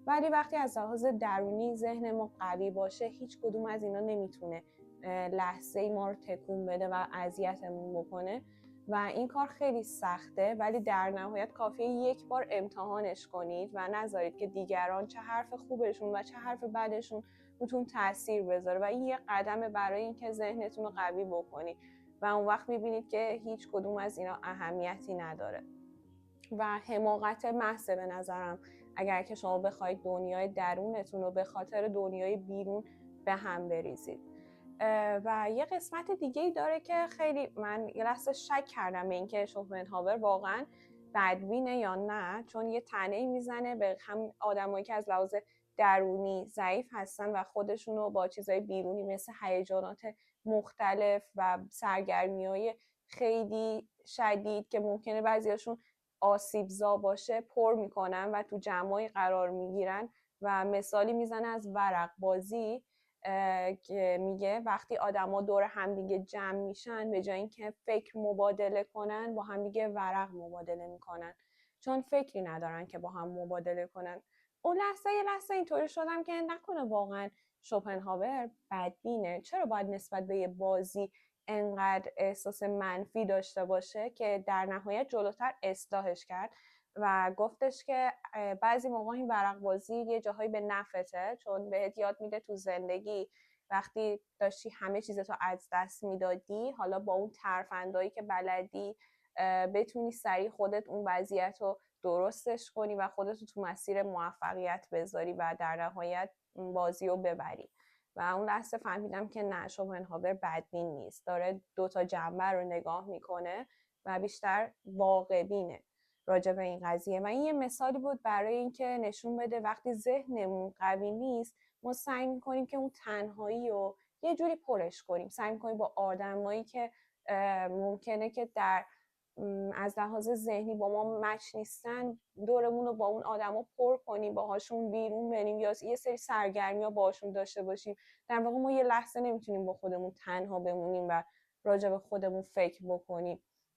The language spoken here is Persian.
ولی وقتی از لحاظ درونی ذهن ما قوی باشه، هیچ کدوم از اینا نمیتونه لحظه ای ما رو تکون بده و اذیتمون بکنه و این کار خیلی سخته، ولی در نهایت کافیه یک بار امتحانش کنید و نذارید که دیگران چه حرف خوبشون و چه حرف بدشون بهتون تاثیر بذاره و این یه قدمه برای اینکه ذهنتون رو قوی بکنید و اون وقت میبینید که هیچ کدوم از اینا اهمیتی نداره و حماقت محض به نظرم اگر که شما بخواید دنیای درونتون رو به خاطر دنیای بیرون به هم بریزید. و یه قسمت دیگه ای داره که خیلی من یه لحظه شک کردم به اینکه شوپنهاور واقعا بدبینه یا نه، چون یه طعنه‌ای میزنه به هم آدمایی که از لحاظ درونی ضعیف هستن و خودشون رو با چیزای بیرونی مثل هیجانات مختلف و سرگرمی‌های خیلی شدید که ممکنه بعضیاشون آسیبزا باشه پر میکنن و تو جمعای قرار میگیرن و مثالی میزنه از ورق بازی که میگه وقتی آدما دور همدیگه جمع میشن به جای اینکه فکر مبادله کنن با همدیگه ورق مبادله میکنن، چون فکری ندارن که با هم مبادله کنن. اون لحظه اینطوری شدم که نکنه واقعا شوپنهاور بدبینه، چرا باید نسبت به یه بازی انقدر احساس منفی داشته باشه که در نهایت جلوتر اصلاحش کرد و گفتش که بعضی موقع این ورق بازی یه جاهایی به نفته، چون بهت یاد میده تو زندگی وقتی داشتی همه چیزتو از دست میدادی، حالا با اون ترفندایی که بلدی بتونی سریع خودت اون وضعیت رو درستش کنی و خودت رو تو مسیر موفقیت بذاری و در نهایت بازی رو ببری. و اون لحظه فهمیدم که نه، شوپنهاور بدبین نیست، داره دوتا جنبه رو نگاه میکنه و بیشتر واقع بینه راجع به این قضیه و این یه مثالی بود برای اینکه نشون بده وقتی ذهنمون قوی نیست ما سعی میکنیم که اون تنهایی رو یه جوری پرش کنیم، سعی میکنیم با آدمایی که ممکنه که در از لحاظ ذهنی با ما مچ نیستن دورمون رو با اون آدما پر کنیم، باهاشون بیرون بریم یا یه سری سرگرمی‌ها باهاشون داشته باشیم. در واقع ما یه لحظه نمیتونیم با خودمون تنها بمونیم و راجع به خودمون فکر بکنیم.